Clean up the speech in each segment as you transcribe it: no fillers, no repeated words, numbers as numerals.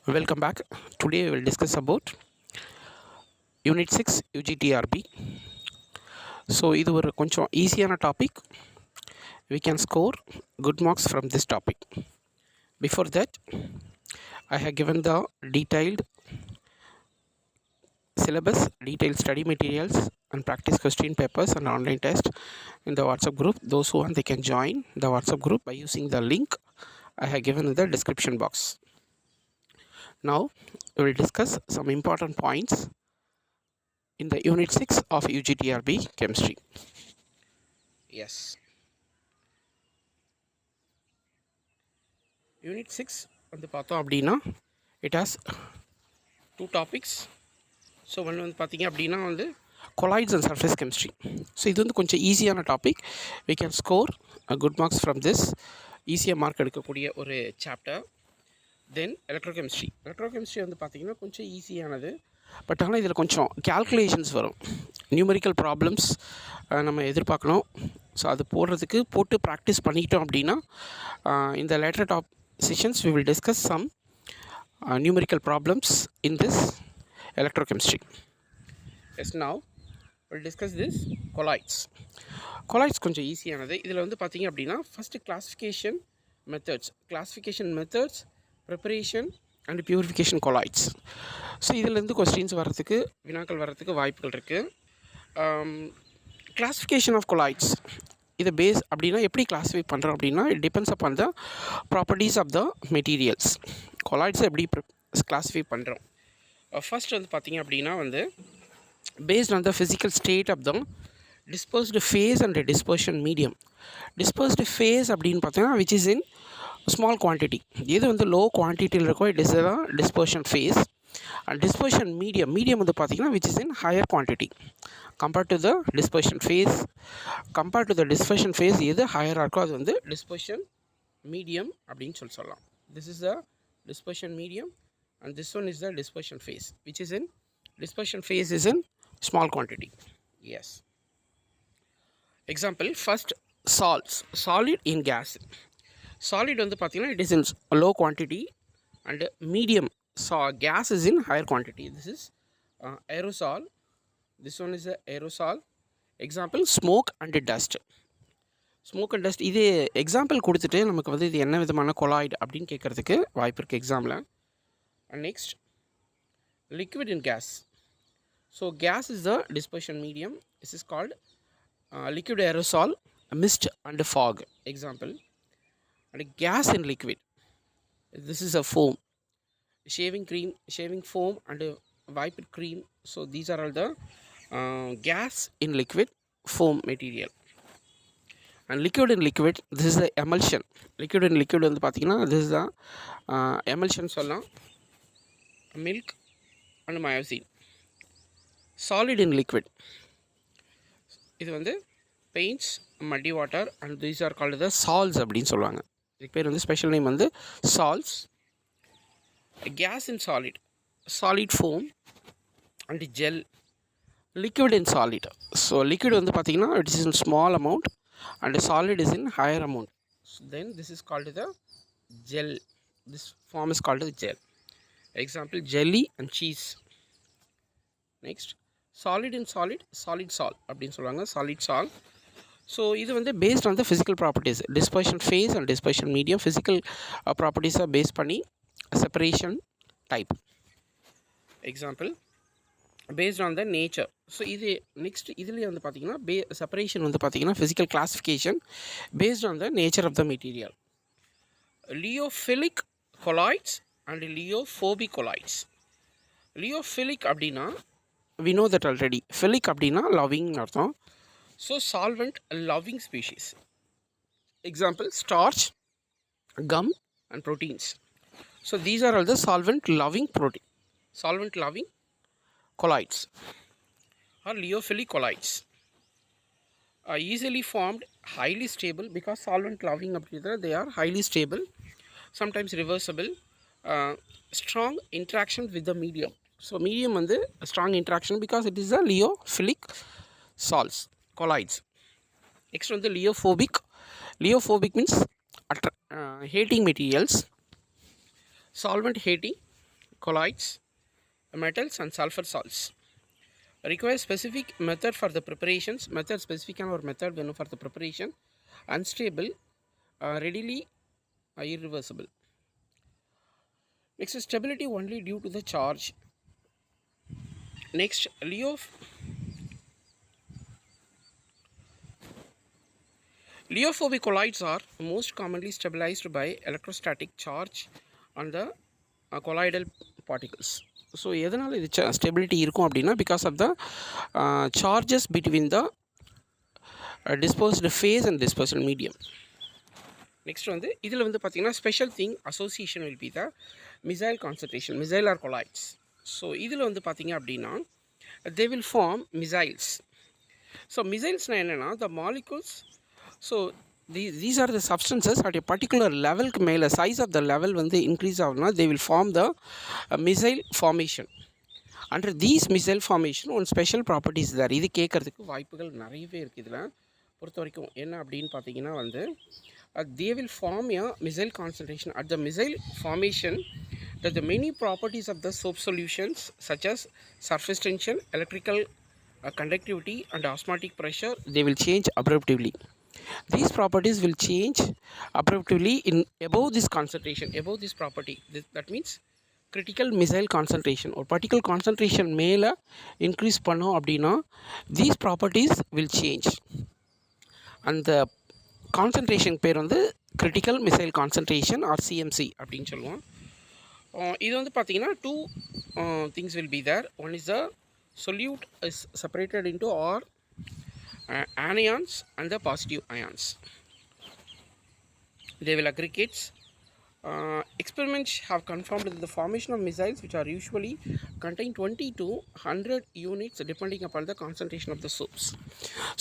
Welcome back. Today we will discuss about Unit 6 UGTRB. So, இது ஒரு கொஞ்சம் ஈஸியான topic. We can score good marks from this topic. Before that, I have given the detailed syllabus, detailed study materials and practice question papers and online test in the WhatsApp group. Those who want, they can join the WhatsApp group by using the link I have given in the description box. Now, we will discuss some important points in the Unit 6 of UGTRB Chemistry. Yes. Unit 6 வந்து பார்த்தோம் அப்படின்னா it has two topics. So ஒன்று வந்து பார்த்திங்க அப்படின்னா வந்து colloids and surface chemistry. So இது வந்து கொஞ்சம் ஈஸியான topic. We can score good marks from this. ஈஸியாக மார்க் எடுக்கக்கூடிய ஒரு சாப்டர். தென் எலக்ட்ரோகெமிஸ்ட்ரி வந்து பார்த்திங்கன்னா கொஞ்சம் ஈஸியானது. பட் ஆனால் இதில் கொஞ்சம் கேல்குலேஷன்ஸ் வரும், நியூமரிக்கல் ப்ராப்ளம்ஸ் நம்ம எதிர்பார்க்கணும். ஸோ அது போட்டு ப்ராக்டிஸ் பண்ணிக்கிட்டோம் அப்படின்னா இந்த later sessions we will discuss some numerical problems in this electrochemistry. Yes, now we'll discuss this colloids கொஞ்சம் ஈஸியானது. இதில் வந்து பார்த்திங்க அப்படின்னா first classification methods preparation and purification colloids. So இதிலேருந்து கொஸ்டின்ஸ் வர்றதுக்கு, வினாக்கள் வர்றதுக்கு வாய்ப்புகள் இருக்குது. கிளாசிஃபிகேஷன் ஆஃப் colloids இதை பேஸ் அப்படின்னா எப்படி கிளாஸிஃபை பண்ணுறோம் அப்படின்னா it depends upon the properties of the materials. கொலாய்ட்ஸை எப்படி கிளாஸிஃபை பண்ணுறோம்? ஃபர்ஸ்ட் வந்து பார்த்திங்க அப்படின்னா வந்து based on the physical state of the dispersed phase and dispersion medium. Dispersed phase அப்படின்னு பார்த்தீங்கன்னா which is in small quantity. எது வந்து லோ குவான்டிட்டியில் இருக்கோ it is the dispersion phase. And dispersion medium வந்து பார்த்திங்கன்னா which is in higher quantity compared to the dispersion phase. எது ஹையராக இருக்கோ அது வந்து டிஸ்பர்ஷன் மீடியம் அப்படின்னு சொல்லலாம். This is the dispersion medium and this one is the dispersion phase which is in dispersion phase is in small quantity. Yes. Example first solid in gas. Solid வந்து பார்த்திங்கன்னா it is in low quantity and medium. Gas is in higher quantity. This is aerosol. This one is a aerosol. Example smoke and dust. இது example கொடுத்துட்டு நமக்கு வந்து இது என்ன விதமான colloid அப்படின்னு கேட்குறதுக்கு வாய்ப்பு இருக்குது எக்ஸாமில். And next liquid in gas. So gas is the dispersion medium. This is called liquid aerosol, mist and fog. Example. And gas in liquid. This is a foam. Shaving foam and wiped cream. So these are all the gas in liquid foam material. And liquid in liquid, this is the emulsion. Liquid in liquid வந்து பார்த்திங்கன்னா this is the emulsion சொல்லலாம். Milk and myosin. Solid in liquid, இது வந்து paints, muddy water and these are called the salts அப்படின்னு சொல்லுவாங்க. இதுக்கு பேர் வந்து ஸ்பெஷல் நேம் வந்து salts. Gas in solid foam and gel. Liquid in solid. So liquid வந்து பார்த்திங்கன்னா it is in small amount and solid is in higher amount. So then this is called the gel. This form is called the gel. Example jelly and cheese. Next solid in solid salt அப்படின்னு சொல்லுவாங்க, solid salt. So இது வந்து based on the physical properties, dispersion phase and dispersion medium physical ப்ராப்பர்ட்டிஸை base பண்ணி separation type. Example based on the nature. So இது next இதுலேயே வந்து பார்த்திங்கன்னா செப்பரேஷன் வந்து பார்த்திங்கன்னா physical classification based on the nature of the material. Lyophilic colloids and lyophobic colloids. Lyophilic அப்படின்னா we know that already. Philic அப்படின்னா loving அர்த்தம். So solvent loving species. Example starch, gum and proteins. So these are all the solvent loving colloids or lyophilic colloids. Easily formed, highly stable because solvent loving they are highly stable, sometimes reversible, strong interaction with the medium. So medium வந்து strong interaction because it is a lyophilic salts colloids. Next வந்து Lyophobik means hating materials. Solvent hating colloids, metals and sulfur salts. Requires specific method for the preparations. Method specific or method வேணும் for the preparation. Unstable, readily irreversible. Next, stability only due to the charge. Next, Leophobic colloids are most commonly stabilized by electrostatic charge on the colloidal particles. So எதனால் இது stability இருக்கும் அப்படின்னா because of the charges between the dispersed phase and dispersed medium. Next வந்து இதில் வந்து பார்த்திங்கன்னா special thing association will be the micelle concentration, micelle or colloids. So இதில் வந்து பார்த்திங்க அப்படின்னா they will form micelles. So மிசைல்ஸ்னால் என்னென்னா the molecules, so these are the substances at a particular லெவலுக்கு மேலே சைஸ் ஆஃப் த லெவல் வந்து increase ஆகுதுன்னா they will form the micelle formation. Under these micelle formation one special properties there. இது கேட்குறதுக்கு வாய்ப்புகள் நிறையவே இருக்குது. இதில் பொறுத்த வரைக்கும் என்ன அப்படின்னு பார்த்தீங்கன்னா வந்து they will form a missile concentration. At the missile formation, the many properties of the soap solutions such as surface tension, electrical conductivity and osmotic pressure, they will change abruptly. These properties will change abruptly in above this concentration, above this property. That means critical missile concentration or particle concentration மேலே increase பண்ணோம் அப்படின்னா these properties will change. அந்த concentration பேர் வந்து critical micelle concentration or CMC அப்படின்னு சொல்லுவோம். இது வந்து பார்த்திங்கன்னா two things will be there. One is the solute is separated into or anions and the positive ions. They will aggregates. Experiments have confirmed that the formation of missiles which are usually contain 20 to 100 units depending upon the concentration of the soaps.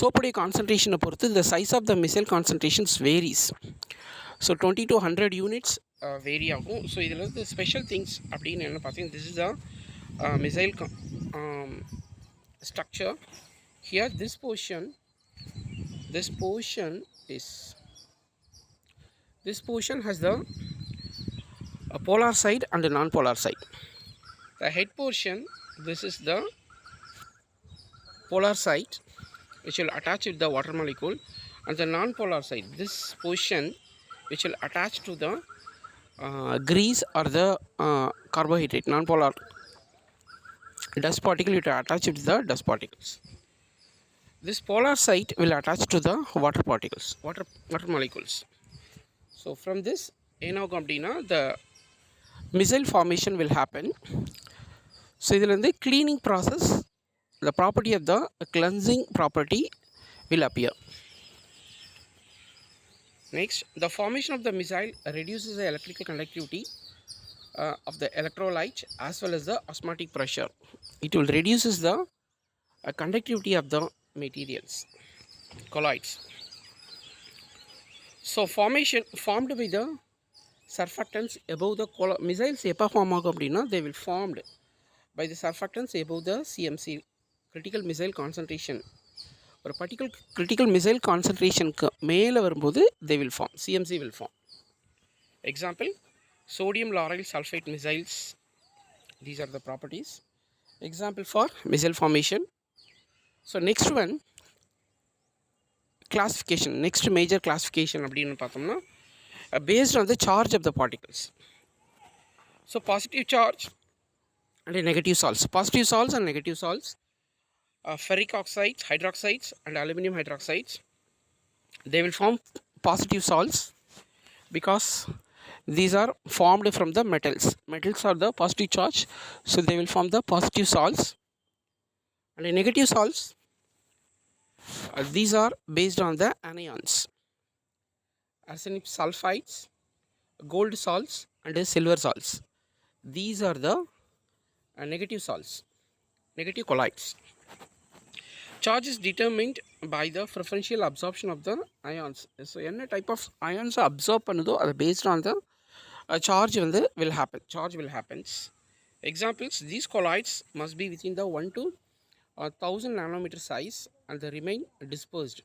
Soap உடைய concentration பொறுத்து the size of the missile concentrations varies. So 20 to 100 units vary ஆகும். So இதில் வந்து special things அப்படின்னு என்ன பார்த்தீங்கன்னா this is a missile structure. Here this portion has the polar side and the non-polar side. The head portion, this is the polar side which will attach with the water molecule, and the non-polar side, this portion which will attach to the grease or the carbohydrate. Non-polar dust particle will attach with the dust particles. This polar side will attach to the water particles, water molecules. So from this enaagum appadina the missile formation will happen. So idhula வந்து cleaning process, the property of the cleansing property will appear. Next, the formation of the missile reduces the electrical conductivity of the electrolyte as well as the osmotic pressure. It will reduces the conductivity of the materials, colloids. So formation formed by the surfactants above the missiles எப்போ form ஆகும் அப்படின்னா they will formed by the surfactants above the CMC, critical missile concentration. ஒரு particular critical missile concentrationக்கு மேலே வரும்போது they will form, CMC will form. Example, sodium lauryl sulfate missiles. These are the properties. Example for missile formation. So next one, classification. Next major classification அப்படின்னு பார்த்தோம்னா based on the charge of the particles. So positive charge and negative salts. Positive salts and negative salts, ferric oxides, hydroxides and aluminum hydroxides, they will form positive salts because these are formed from the metals. Metals are the positive charge, so they will form the positive salts. And the negative salts, these are based on the anions, arsenic sulfides, gold salts and silver salts. These are the negative salts, negative colloids. Charge is determined by the preferential absorption of the ions. So என்ன type of ions absorb பண்ணுதோ அது based on the charge வந்து will happen. Charge will happens. Examples, these colloids must be within the 1 to 1000 nanometer size and they remain dispersed.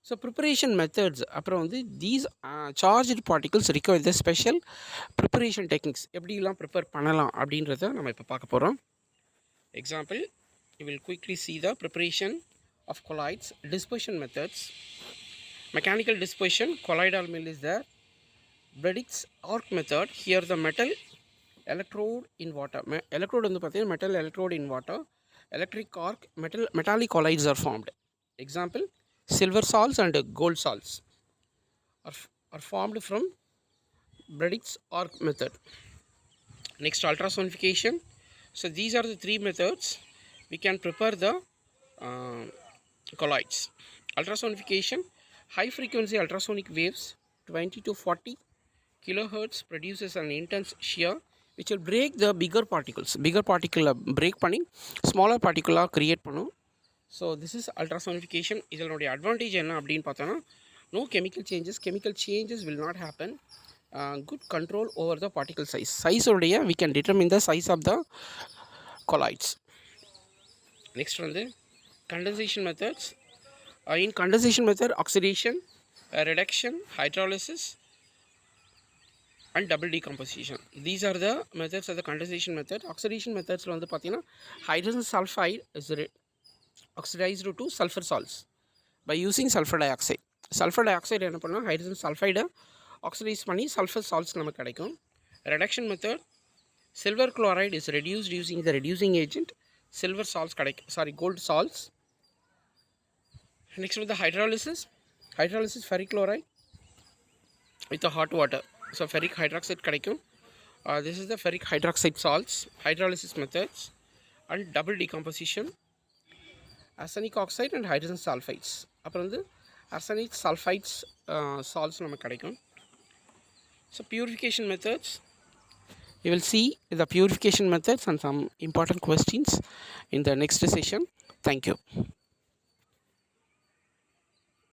So preparation methods அப்புறம் வந்து these charged particles require the special preparation techniques எப்படிலாம் prepare பண்ணலாம் அப்படின்றத நம்ம இப்போ பார்க்க போகிறோம். Example, you will quickly see the preparation of colloids, dispersion methods. Mechanical dispersion, colloidal mill is there. Bredic's arc method, here the metal electrode in water. Electrode வந்து பார்த்தீங்கன்னா metal electrode in water. Electric arc, metallic colloids are formed. Example, silver salts and gold salts are formed from Bredic's arc method. Next, ultrasonification. So these are the three methods we can prepare the colloids. Ultrasonification, high frequency ultrasonic waves 20 to 40 kilohertz produces an intense shear which will break the bigger particles. Bigger particle break பண்ணி smaller particle create பண்ணும். So this is ultrasonification. இதனுடைய advantage என்ன அப்படின்னு பார்த்தோன்னா, no chemical changes will not happen. Good control over the particle size உடைய we can determine the size of the colloids. Next வந்து condensation methods. In condensation method, oxidation, reduction, hydrolysis and double decomposition. These are the methods of the condensation method. Oxidation methods வந்து பார்த்தீங்கன்னா, hydrogen sulfide is oxidized to sulfur salts by using sulfur dioxide. Sulfur dioxide என்ன பண்ணால் hydrogen sulfide oxidize பண்ணி sulfur salts நமக்கு கிடைக்கும். Reduction method, silver chloride is reduced using the reducing agent. Silver salts கிடைக்கும், gold salts. Next with the hydrolysis, ferric chloride with the hot water. So ferric hydroxide கிடைக்கும். This is the ferric hydroxide salts, hydrolysis methods. And double decomposition, arsenic oxide and hydrogen sulfides. அப்புறம் வந்து arsenic sulfides salts நமக்கு கிடைக்கும். So purification methods, you will see the purification methods and some important questions in the next session. Thank you.